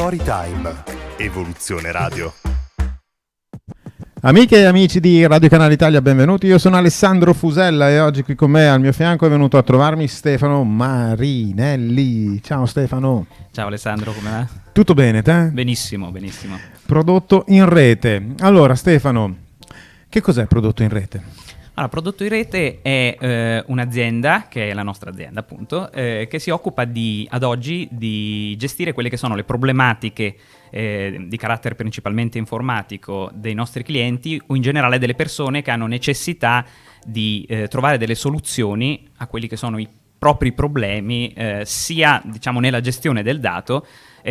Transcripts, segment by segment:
Storytime. Evoluzione Radio. Amiche e amici di Radio Canale Italia, benvenuti. Io sono Alessandro Fusella e oggi qui con me al mio fianco è venuto a trovarmi Stefano Marinelli. Ciao Stefano. Ciao Alessandro, come va? Tutto bene, te? Benissimo, benissimo. Prodotto in rete. Allora Stefano, che cos'è prodotto in rete? Allora, Prodotto in Rete è un'azienda, che è la nostra azienda appunto, che si occupa ad oggi di gestire quelle che sono le problematiche di carattere principalmente informatico dei nostri clienti o in generale delle persone che hanno necessità di trovare delle soluzioni a quelli che sono i propri problemi, sia diciamo nella gestione del dato,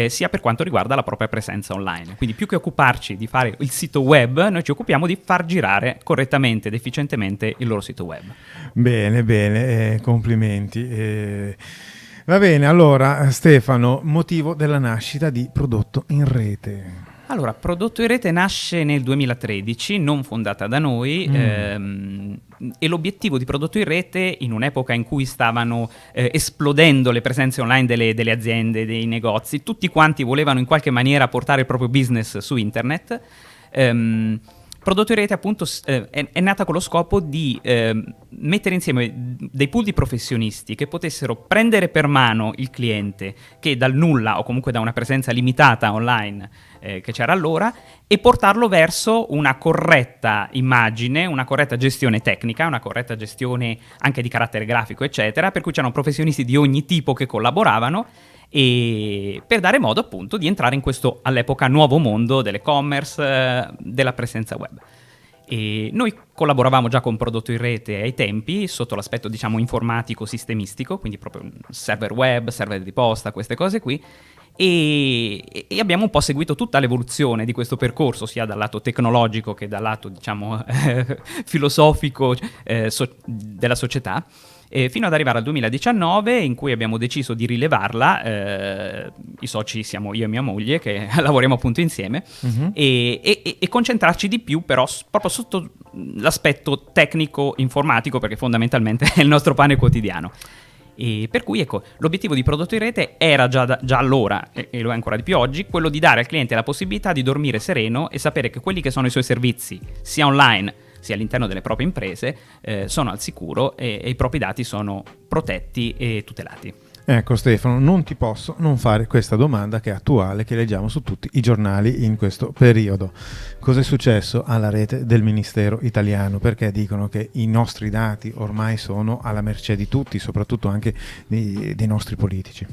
sia per quanto riguarda la propria presenza online. Quindi più che occuparci di fare il sito web, noi ci occupiamo di far girare correttamente ed efficientemente il loro sito web. Bene, complimenti. Va bene, allora Stefano, motivo della nascita di Prodotto in Rete. Allora, Prodotto in Rete nasce nel 2013, non fondata da noi, e l'obiettivo di Prodotto in Rete, in un'epoca in cui stavano esplodendo le presenze online delle aziende, dei negozi, tutti quanti volevano in qualche maniera portare il proprio business su internet, Prodotto in Rete appunto è nata con lo scopo di mettere insieme dei pool di professionisti che potessero prendere per mano il cliente che dal nulla o comunque da una presenza limitata online che c'era allora e portarlo verso una corretta immagine, una corretta gestione tecnica, una corretta gestione anche di carattere grafico eccetera, per cui c'erano professionisti di ogni tipo che collaboravano e per dare modo appunto di entrare in questo all'epoca nuovo mondo dell'e-commerce, della presenza web. E noi collaboravamo già con Prodotto in Rete ai tempi sotto l'aspetto diciamo informatico sistemistico, quindi proprio server web, server di posta, queste cose qui, e abbiamo un po' seguito tutta l'evoluzione di questo percorso sia dal lato tecnologico che dal lato diciamo filosofico della società, fino ad arrivare al 2019 in cui abbiamo deciso di rilevarla, i soci siamo io e mia moglie che lavoriamo appunto insieme, e concentrarci di più però proprio sotto l'aspetto tecnico informatico, perché fondamentalmente è il nostro pane quotidiano. E per cui ecco, l'obiettivo di Prodotto in Rete era già allora, e lo è ancora di più oggi, quello di dare al cliente la possibilità di dormire sereno e sapere che quelli che sono i suoi servizi, sia online sia all'interno delle proprie imprese, sono al sicuro e i propri dati sono protetti e tutelati. Ecco Stefano, non ti posso non fare questa domanda che è attuale, che leggiamo su tutti i giornali in questo periodo. Cos'è successo alla rete del Ministero italiano? Perché dicono che i nostri dati ormai sono alla mercé di tutti, soprattutto anche dei nostri politici.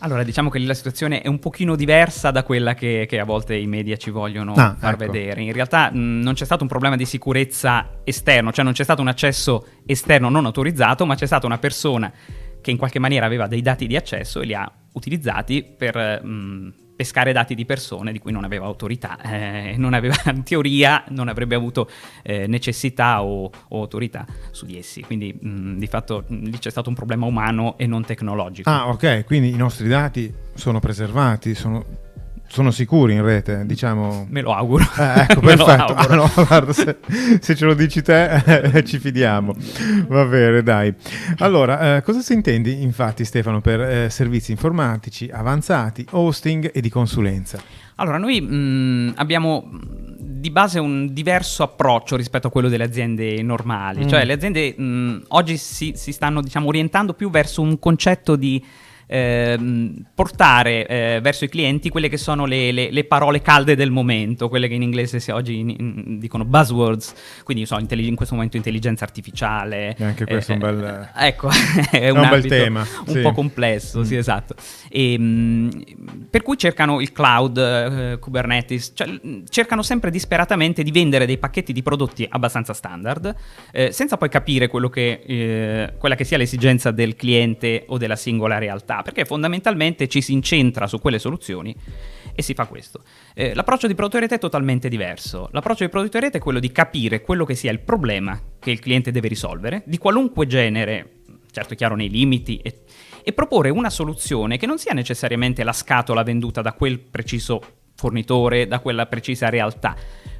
Allora, diciamo che la situazione è un pochino diversa da quella che a volte i media ci vogliono far vedere. In realtà non c'è stato un problema di sicurezza esterno, cioè non c'è stato un accesso esterno non autorizzato, ma c'è stata una persona che in qualche maniera aveva dei dati di accesso e li ha utilizzati per pescare dati di persone di cui non aveva autorità, non aveva, in teoria non avrebbe avuto necessità o autorità su di essi, quindi di fatto lì c'è stato un problema umano e non tecnologico. Ah, ok, quindi i nostri dati sono preservati, sono sicuri in rete, diciamo. Me lo auguro. Ecco, perfetto. No, guarda, se ce lo dici te ci fidiamo. Va bene, dai. Allora, cosa si intende infatti Stefano per servizi informatici avanzati, hosting e di consulenza? Allora, noi abbiamo di base un diverso approccio rispetto a quello delle aziende normali, cioè le aziende oggi si stanno diciamo orientando più verso un concetto di portare verso i clienti quelle che sono le parole calde del momento, quelle che in inglese oggi dicono buzzwords, quindi in questo momento intelligenza artificiale. E anche questo è un bel ecco, è un bel tema, un po' complesso, sì, esatto. E, per cui cercano il cloud, Kubernetes, cioè cercano sempre disperatamente di vendere dei pacchetti di prodotti abbastanza standard, senza poi capire quella che sia l'esigenza del cliente o della singola realtà, perché fondamentalmente ci si incentra su quelle soluzioni e si fa questo. L'approccio di Prodotto in Rete è totalmente diverso. L'approccio di Prodotto in Rete è quello di capire quello che sia il problema che il cliente deve risolvere, di qualunque genere, certo è chiaro nei limiti, e proporre una soluzione che non sia necessariamente la scatola venduta da quel preciso fornitore, da quella precisa realtà,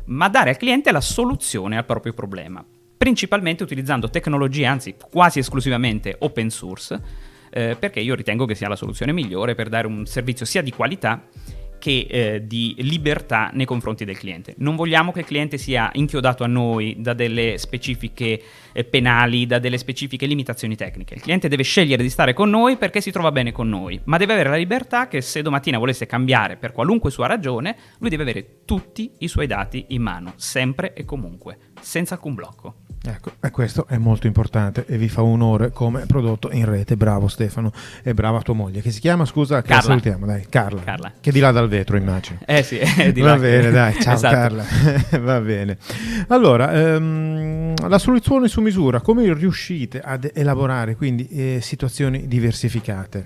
ma dare al cliente la soluzione al proprio problema, principalmente utilizzando tecnologie, anzi quasi esclusivamente open source, perché io ritengo che sia la soluzione migliore per dare un servizio sia di qualità che di libertà nei confronti del cliente. Non vogliamo che il cliente sia inchiodato a noi da delle specifiche penali, da delle specifiche limitazioni tecniche. Il cliente deve scegliere di stare con noi perché si trova bene con noi, ma deve avere la libertà che se domattina volesse cambiare per qualunque sua ragione, lui deve avere tutti i suoi dati in mano, sempre e comunque, senza alcun blocco. Ecco, e questo è molto importante e vi fa onore come prodotto in rete. Bravo Stefano e brava tua moglie, che si chiama, scusa, che Carla. salutiamo, dai, Carla, che è di là dal vetro, immagino. Sì, di Va là bene, dai, ciao esatto. Carla. Va bene. Allora, la soluzione su misura, come riuscite ad elaborare quindi situazioni diversificate?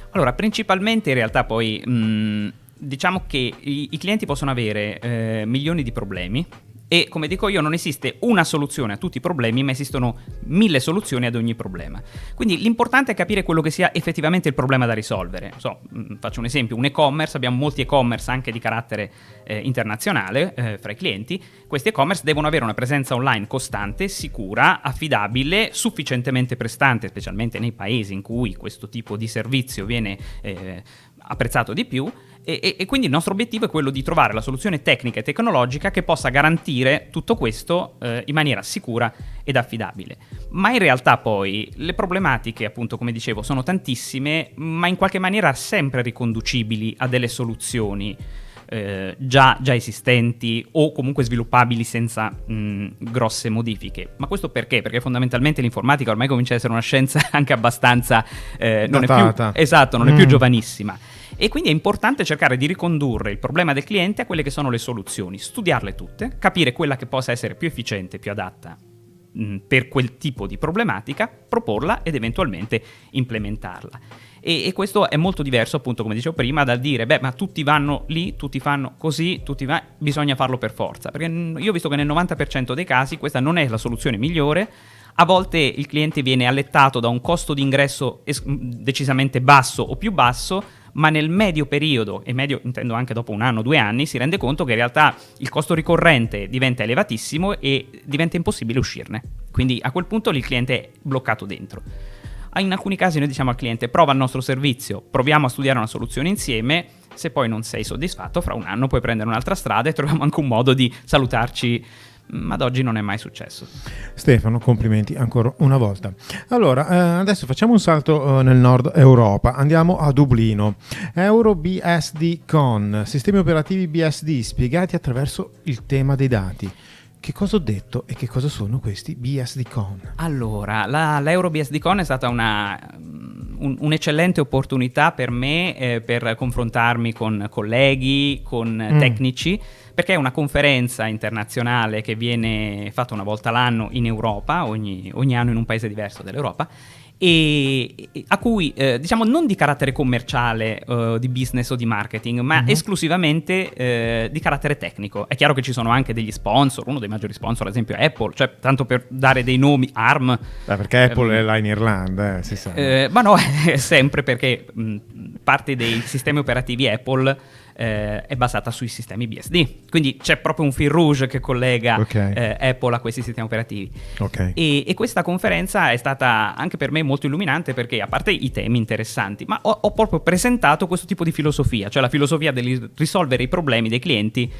Allora, principalmente in realtà poi diciamo che i clienti possono avere milioni di problemi. E come dico io, non esiste una soluzione a tutti i problemi, ma esistono 1000 soluzioni ad ogni problema. Quindi l'importante è capire quello che sia effettivamente il problema da risolvere. Faccio un esempio, un e-commerce, abbiamo molti e-commerce anche di carattere internazionale fra i clienti. Questi e-commerce devono avere una presenza online costante, sicura, affidabile, sufficientemente prestante, specialmente nei paesi in cui questo tipo di servizio viene apprezzato di più. E quindi il nostro obiettivo è quello di trovare la soluzione tecnica e tecnologica che possa garantire tutto questo in maniera sicura ed affidabile. Ma in realtà poi le problematiche, appunto, come dicevo, sono tantissime, ma in qualche maniera sempre riconducibili a delle soluzioni già esistenti o comunque sviluppabili senza grosse modifiche. Ma questo perché? Perché fondamentalmente l'informatica ormai comincia ad essere una scienza anche abbastanza non è più giovanissima. E quindi è importante cercare di ricondurre il problema del cliente a quelle che sono le soluzioni, studiarle tutte, capire quella che possa essere più efficiente, più adatta per quel tipo di problematica, proporla ed eventualmente implementarla. E questo è molto diverso, appunto, come dicevo prima, dal dire ma tutti vanno lì, tutti fanno così, bisogna farlo per forza, perché io ho visto che nel 90% dei casi questa non è la soluzione migliore. A volte il cliente viene allettato da un costo di ingresso decisamente basso o più basso, ma nel medio periodo, e medio intendo anche dopo 1 anno, 2 anni, si rende conto che in realtà il costo ricorrente diventa elevatissimo e diventa impossibile uscirne. Quindi a quel punto il cliente è bloccato dentro. In alcuni casi noi diciamo al cliente: prova il nostro servizio, proviamo a studiare una soluzione insieme, se poi non sei soddisfatto fra 1 anno puoi prendere un'altra strada e troviamo anche un modo di salutarci. Ma ad oggi non è mai successo. Stefano, complimenti ancora una volta. Allora, adesso facciamo un salto nel nord Europa, andiamo a Dublino. EuroBSD Con, sistemi operativi BSD spiegati attraverso il tema dei dati. Che cosa ho detto e che cosa sono questi BSD Con? Allora, l'EuroBSD Con è stata un'eccellente opportunità per me per confrontarmi con colleghi, con tecnici, perché è una conferenza internazionale che viene fatta una volta l'anno in Europa, ogni anno in un paese diverso dell'Europa, e a cui diciamo non di carattere commerciale, di business o di marketing, ma esclusivamente di carattere tecnico. È chiaro che ci sono anche degli sponsor, uno dei maggiori sponsor ad esempio è Apple, cioè tanto per dare dei nomi, ARM. Perché Apple è là in Irlanda, si sa. Ma no, è sempre perché parte dei sistemi operativi Apple è basata sui sistemi BSD, quindi c'è proprio un fil rouge che collega Apple a questi sistemi operativi. E questa conferenza è stata anche per me molto illuminante, perché a parte i temi interessanti, ma ho proprio presentato questo tipo di filosofia, cioè la filosofia di risolvere i problemi dei clienti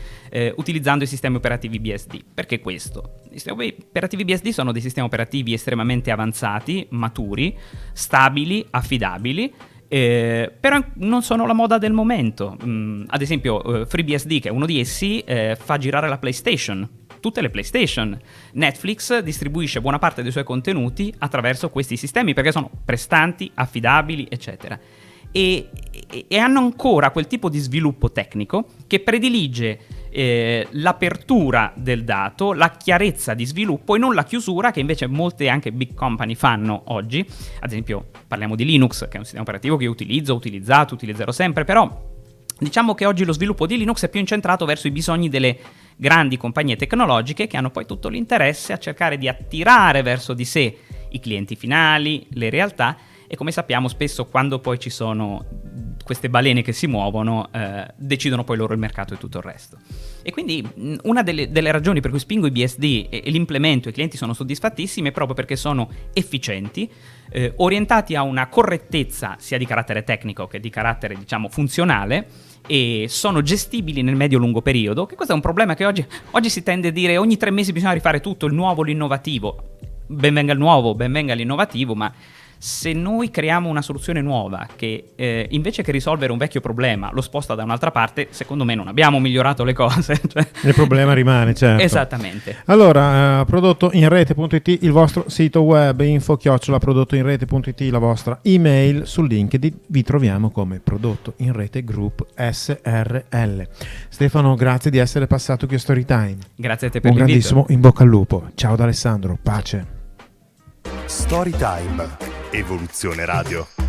utilizzando i sistemi operativi BSD. Perché questo? I sistemi operativi BSD sono dei sistemi operativi estremamente avanzati, maturi, stabili, affidabili, però non sono la moda del momento. Ad esempio FreeBSD, che è uno di essi, fa girare la PlayStation, tutte le PlayStation. Netflix distribuisce buona parte dei suoi contenuti attraverso questi sistemi perché sono prestanti, affidabili, eccetera. E hanno ancora quel tipo di sviluppo tecnico che predilige l'apertura del dato, la chiarezza di sviluppo e non la chiusura che invece molte anche big company fanno oggi. Ad esempio parliamo di Linux, che è un sistema operativo che io utilizzerò sempre, però diciamo che oggi lo sviluppo di Linux è più incentrato verso i bisogni delle grandi compagnie tecnologiche, che hanno poi tutto l'interesse a cercare di attirare verso di sé i clienti finali, le realtà. E come sappiamo spesso, quando poi ci sono queste balene che si muovono decidono poi loro il mercato e tutto il resto. E quindi una delle ragioni per cui spingo i BSD e l'implemento, i clienti sono soddisfattissimi, è proprio perché sono efficienti, orientati a una correttezza sia di carattere tecnico che di carattere, diciamo, funzionale, e sono gestibili nel medio-lungo periodo, che questo è un problema che oggi si tende a dire ogni 3 mesi bisogna rifare tutto, il nuovo, l'innovativo. Ben venga il nuovo, ben venga l'innovativo, ma se noi creiamo una soluzione nuova che invece che risolvere un vecchio problema lo sposta da un'altra parte, secondo me non abbiamo migliorato le cose. Cioè... Il problema rimane, certo. Esattamente. Allora, prodottoinrete.it, il vostro sito web, info@prodottoinrete.it, la vostra email. Sul LinkedIn vi troviamo come Prodotto in Rete Group SRL. Stefano, grazie di essere passato qui a Storytime. Grazie a te per un l'invito. grandissimo in bocca al lupo. Ciao da Alessandro, pace. Storytime. Evoluzione Radio.